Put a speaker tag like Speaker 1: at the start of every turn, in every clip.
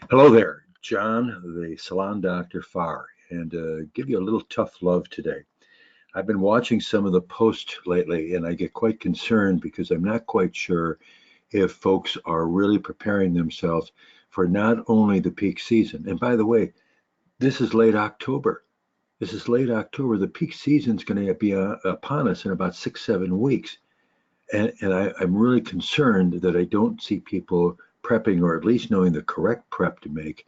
Speaker 1: Hello there, John, the salon doctor Farr, and give you a little tough love today. I've been watching some of the posts lately, and I get quite concerned because I'm not quite sure if folks are really preparing themselves for not only the peak season. And by the way, this is late October. This is late October. The peak season is going to be upon us in about 6, 7 weeks. And I'm really concerned that I don't see people prepping or at least knowing the correct prep to make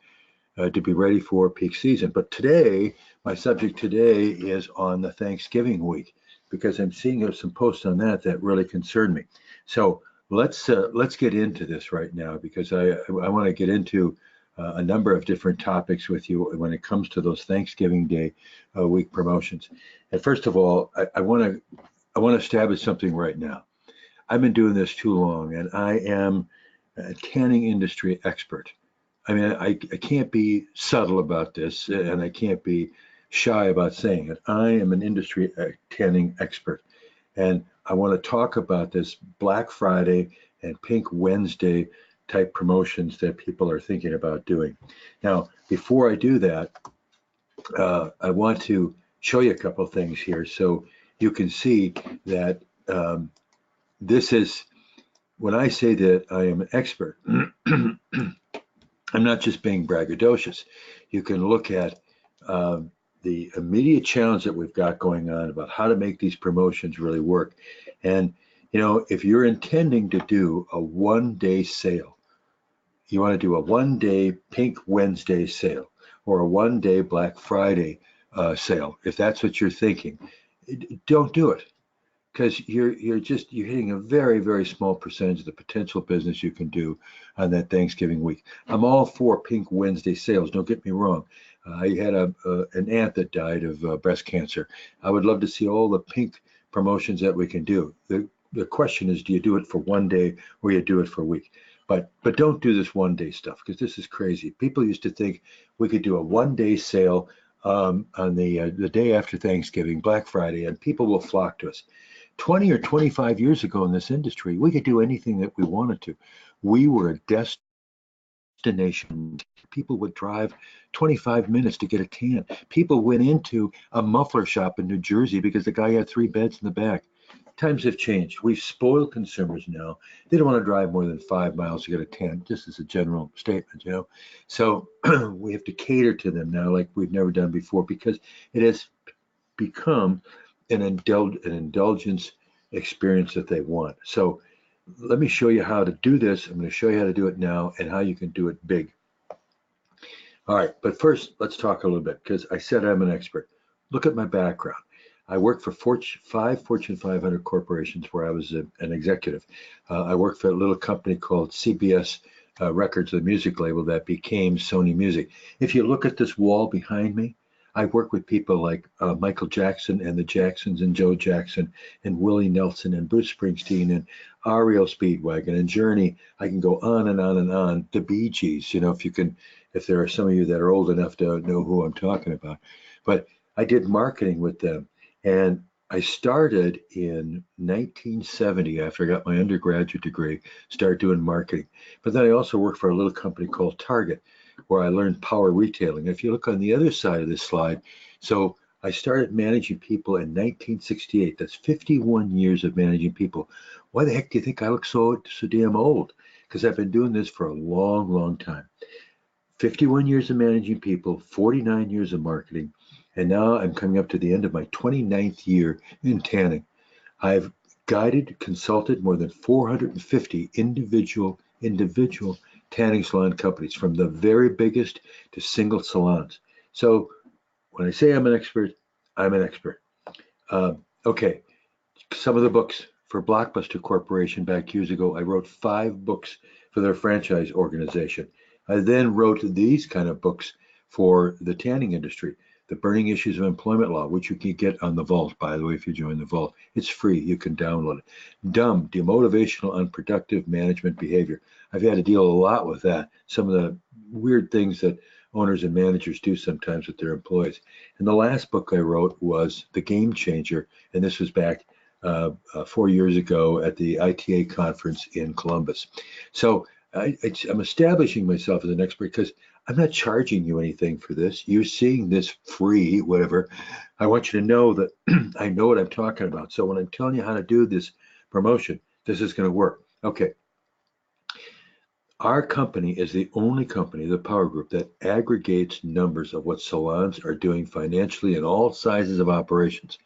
Speaker 1: to be ready for peak season. But today, my subject today is on the Thanksgiving week because I'm seeing some posts on that really concern me. So let's get into this right now because I want to get into a number of different topics with you when it comes to those Thanksgiving Day week promotions. And first of all, I want to establish something right now. I've been doing this too long, and I am a tanning industry expert. I mean, I can't be subtle about this, and I can't be shy about saying it. I am an industry tanning expert, and I want to talk about this Black Friday and Pink Wednesday type promotions that people are thinking about doing. Now, before I do that, I want to show you a couple of things here so you can see that this is when I say that I am an expert. I'm not just being braggadocious. You can look at uh, the immediate challenge that we've got going on about how to make these promotions really work. And, if you're intending to do a 1 day sale, you want to do a 1 day Pink Wednesday sale or a 1 day Black Friday sale, if that's what you're thinking, don't do it because you're hitting a very small percentage of the potential business you can do on that Thanksgiving week. I'm all for Pink Wednesday sales. Don't get me wrong. I had an aunt that died of breast cancer. I would love to see all the pink promotions that we can do. The question is, do you do it for 1 day or you do it for a week? But don't do this 1 day stuff because this is crazy. People used to think we could do a 1 day sale on the day after Thanksgiving, Black Friday, and people will flock to us. 20 or 25 years ago in this industry, we could do anything that we wanted to. We were a destination. People would drive 25 minutes to get a tan. People went into a muffler shop in New Jersey because the guy had 3 beds in the back. Times have changed. We've spoiled consumers now. They don't want to drive more than 5 miles to get a tan, just as a general statement. So we have to cater to them now like we've never done before because it has become an indulgence experience that they want. So let me show you how to do this. I'm going to show you how to do it now and how you can do it big. All right, but first, let's talk a little bit because I said I'm an expert. Look at my background. I worked for five Fortune 500 corporations where I was an executive. I worked for a little company called CBS Records, the music label that became Sony Music. If you look at this wall behind me, I work with people like Michael Jackson and the Jacksons and Joe Jackson and Willie Nelson and Bruce Springsteen and REO Speedwagon and Journey. I can go on and on and on. The Bee Gees, if there are some of you that are old enough to know who I'm talking about. But I did marketing with them. And I started in 1970 after I got my undergraduate degree, started doing marketing. But then I also worked for a little company called Target, where I learned power retailing. If you look on the other side of this slide, so I started managing people in 1968. That's 51 years of managing people. Why the heck do you think I look so damn old? Because I've been doing this for a long time. 51 years of managing people, 49 years of marketing, and now I'm coming up to the end of my 29th year in tanning. I've guided, consulted more than 450 individual tanning salon companies, from the very biggest to single salons. So when I say I'm an expert, I'm an expert. Okay, some of the books for Blockbuster Corporation back years ago, I wrote 5 books for their franchise organization. I then wrote these kind of books for the tanning industry. The Burning Issues of Employment Law, which you can get on the Vault, by the way, if you join the Vault. It's free. You can download it. Dumb, Demotivational, Unproductive Management Behavior. I've had to deal a lot with that. Some of the weird things that owners and managers do sometimes with their employees. And the last book I wrote was The Game Changer, and this was back 4 years ago at the ITA conference in Columbus. So I'm establishing myself as an expert because I'm not charging you anything for this. You're seeing this free, whatever. I want you to know that I know what I'm talking about. So when I'm telling you how to do this promotion, this is going to work. Okay. Our company is the only company, the Power Group, that aggregates numbers of what salons are doing financially in all sizes of operations.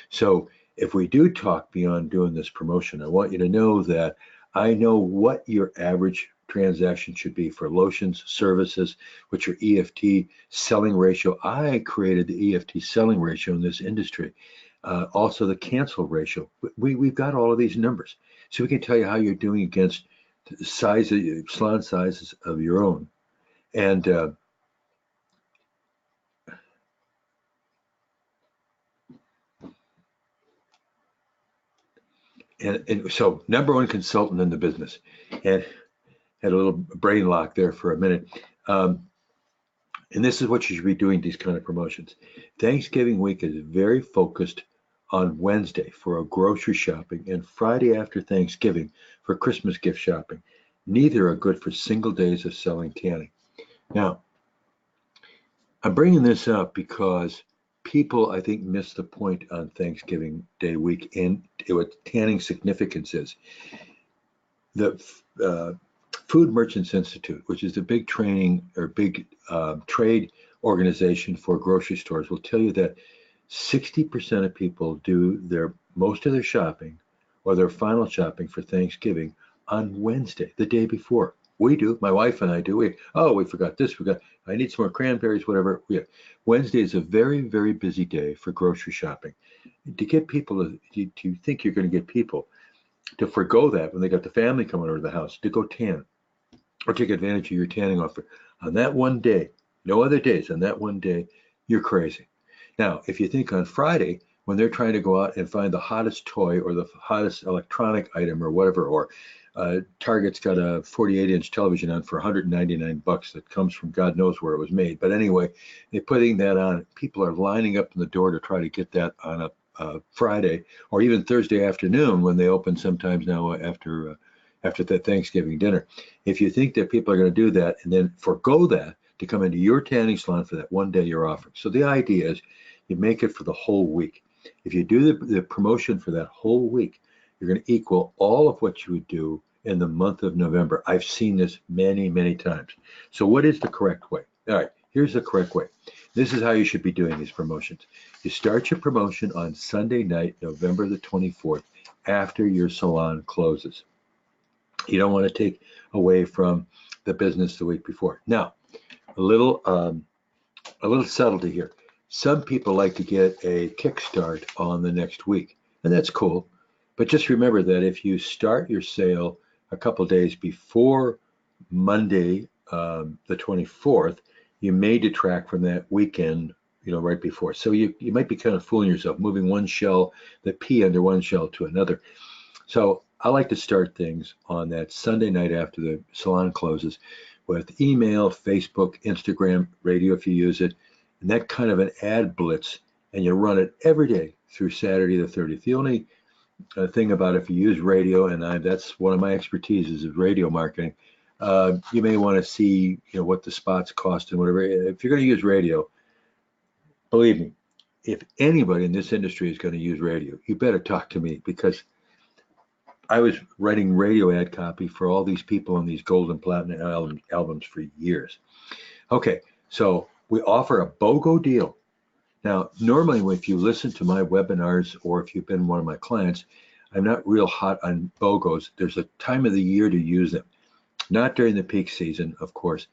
Speaker 1: So if we do talk beyond doing this promotion, I want you to know that I know what your average transaction should be for lotions, services, which are EFT selling ratio. I created the EFT selling ratio in this industry. Also the cancel ratio. We've got all of these numbers. So we can tell you how you're doing against the size of salon sizes of your own. And and so number one consultant in the business. And had a little brain lock there for a minute. Um, and this is what you should be doing, these kind of promotions. Thanksgiving week is very focused on Wednesday for a grocery shopping and Friday after Thanksgiving for Christmas gift shopping. Neither are good for single days of selling tanning. Now, I'm bringing this up because people, I think, miss the point on Thanksgiving Day week and what tanning significance is. The Food Merchants Institute, which is the big training or big trade organization for grocery stores, will tell you that 60% of people do their most of their shopping or their final shopping for Thanksgiving on Wednesday, the day before. We do. My wife and I do. We forgot this. I need some more cranberries, whatever. Wednesday is a very, very busy day for grocery shopping. To get people, do you think you're going to get people to forego that when they got the family coming over to the house to go tan or take advantage of your tanning offer on that one day, no other days, on that one day, you're crazy. Now, if you think on Friday, when they're trying to go out and find the hottest toy or the hottest electronic item or whatever, or Target's got a 48-inch television on for 199 bucks that comes from God knows where it was made. But anyway, they're putting that on. People are lining up in the door to try to get that on a Friday or even Thursday afternoon when they open sometimes now after the Thanksgiving dinner. If you think that people are going to do that and then forego that to come into your tanning salon for that one day you're offering. So the idea is you make it for the whole week. If you do the promotion for that whole week, you're going to equal all of what you would do in the month of November. I've seen this many, many times. So what is the correct way? All right, here's the correct way. This is how you should be doing these promotions. You start your promotion on Sunday night, November the 24th, after your salon closes. You don't want to take away from the business the week before. Now, a little subtlety here. Some people like to get a kickstart on the next week, and that's cool. But just remember that if you start your sale a couple days before Monday, the 24th, you may detract from that weekend, right before. So you might be kind of fooling yourself, moving one shell, the P under one shell to another. So I like to start things on that Sunday night after the salon closes with email, Facebook, Instagram, radio if you use it, and that kind of an ad blitz, and you run it every day through Saturday the 30th. The only thing about if you use radio, and that's one of my expertise is radio marketing, you may want to see what the spots cost and whatever. If you're going to use radio, believe me, if anybody in this industry is going to use radio, you better talk to me because I was writing radio ad copy for all these people on these gold and platinum albums for years. Okay, so we offer a BOGO deal. Now, normally if you listen to my webinars or if you've been one of my clients, I'm not real hot on BOGOs. There's a time of the year to use them. Not during the peak season, of course,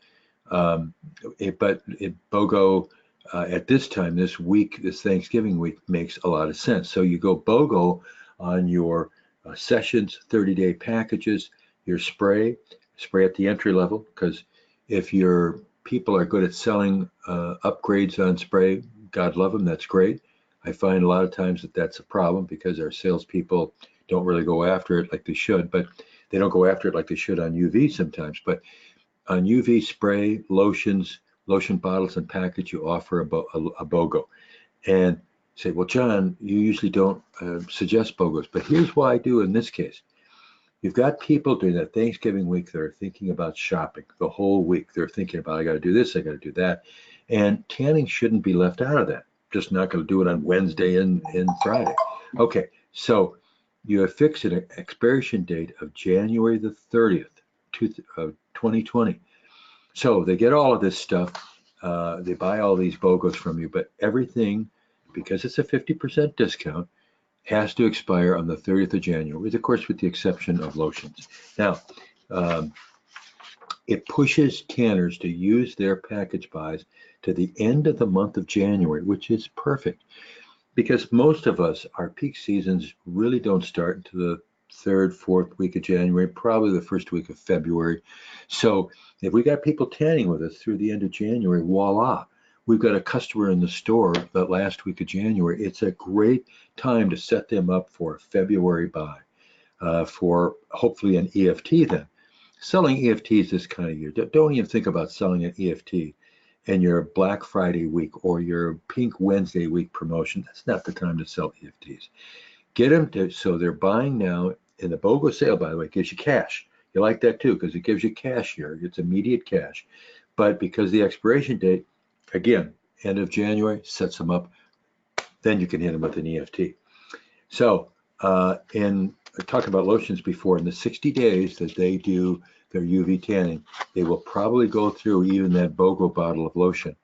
Speaker 1: but BOGO at this time, this week, this Thanksgiving week, makes a lot of sense. So you go BOGO on your sessions, 30-day packages, your spray at the entry level, because if your people are good at selling upgrades on spray, God love them, that's great. I find a lot of times that that's a problem because our salespeople don't really go after it like they should, but they don't go after it like they should on UV sometimes. But on UV spray, lotions, lotion bottles and package, you offer a BOGO. And say, well, John, you usually don't suggest BOGOs, but here's why I do in this case. You've got people during that Thanksgiving week that are thinking about shopping the whole week. They're thinking about, I got to do this, I got to do that. And tanning shouldn't be left out of that. Just not going to do it on Wednesday and Friday. Okay, so you have fixed an expiration date of January the 30th, 2020. So they get all of this stuff. They buy all these BOGOs from you, but everything, because it's a 50% discount, has to expire on the 30th of January, with, of course, with the exception of lotions. Now, um, it pushes tanners to use their package buys to the end of the month of January, which is perfect because most of us, our peak seasons really don't start until the third, fourth week of January, probably the first week of February. So if we got people tanning with us through the end of January, voila, we've got a customer in the store that last week of January. It's a great time to set them up for a February buy, for hopefully an EFT then. Selling EFTs this kind of year, don't even think about selling an EFT in your Black Friday week or your Pink Wednesday week promotion. That's not the time to sell EFTs. Get them to, so they're buying now, and the BOGO sale, by the way, gives you cash. You like that too, because it gives you cash here. It's immediate cash. But because the expiration date, again, end of January, sets them up, then you can hit them with an EFT. So, and I talked about lotions before. In the 60 days that they do their UV tanning, they will probably go through even that BOGO bottle of lotion.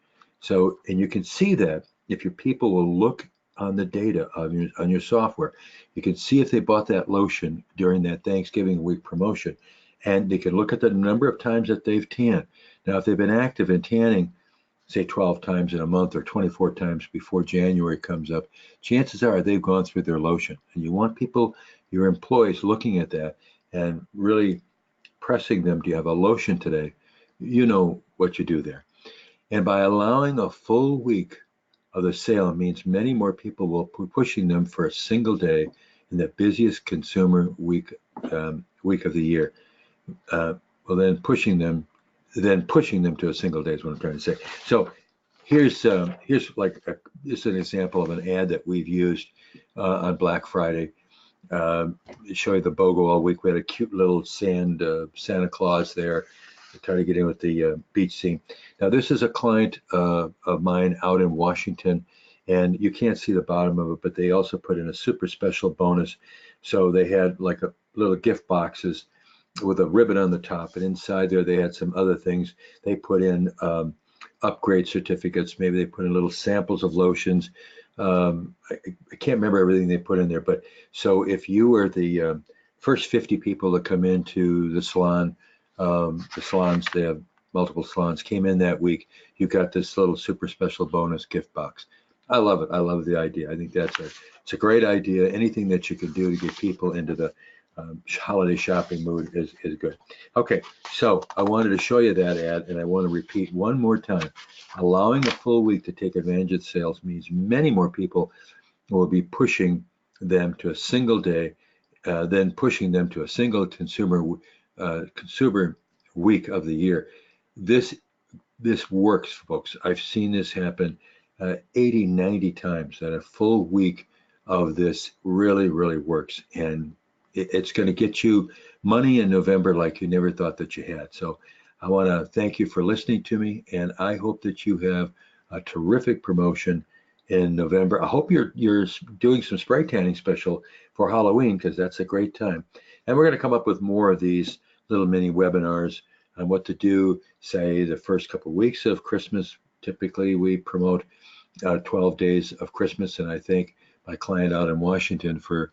Speaker 1: So, and you can see that if your people will look on the data on your software, you can see if they bought that lotion during that Thanksgiving week promotion, and they can look at the number of times that they've tanned. Now, if they've been active in tanning, say 12 times in a month or 24 times before January comes up, chances are they've gone through their lotion. And you want people, your employees, looking at that and really pressing them, do you have a lotion today? You know what you do there. And by allowing a full week of the sale, it means many more people will be pushing them for a single day in the busiest consumer week of the year. Well, then pushing them to a single day is what I'm trying to say. So here's like this is an example of an ad that we've used on Black Friday. Show you the BOGO all week. We had a cute little Santa Claus there to try to get in with the beach scene. Now this is a client of mine out in Washington, and you can't see the bottom of it, but they also put in a super special bonus. So they had like a little gift boxes with a ribbon on the top, and inside there they had some other things. They put in upgrade certificates. Maybe they put in little samples of lotions. I can't remember everything they put in there, but so if you were the first 50 people that come into the salon, the salons, they have multiple salons, came in that week, you got this little super special bonus gift box. I love it. I love the idea. I think it's a great idea. Anything that you can do to get people into the holiday shopping mood is good. Okay, so I wanted to show you that ad, and I want to repeat one more time. Allowing a full week to take advantage of sales means many more people will be pushing them to a single day, than pushing them to a single consumer week of the year. This works, folks. I've seen this happen 80, 90 times, that a full week of this really, really works. And it's going to get you money in November like you never thought that you had. So I want to thank you for listening to me, and I hope that you have a terrific promotion in November. I hope you're doing some spray tanning special for Halloween, because that's a great time. And we're going to come up with more of these little mini webinars on what to do, say, the first couple of weeks of Christmas. Typically, we promote 12 days of Christmas, and I thank my client out in Washington for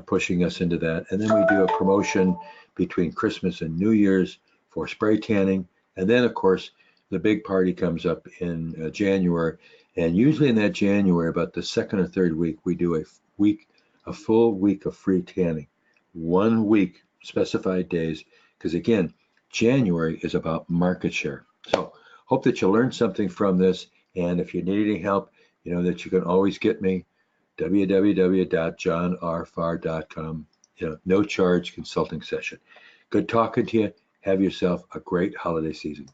Speaker 1: pushing us into that. And then we do a promotion between Christmas and New Year's for spray tanning. And then, of course, the big party comes up in January. And usually in that January, about the second or third week, we do a full week of free tanning. 1 week, specified days, because again, January is about market share. So hope that you learned something from this. And if you need any help, you know that you can always get me. www.johnrfarr.com. No charge consulting session. Good talking to you. Have yourself a great holiday season.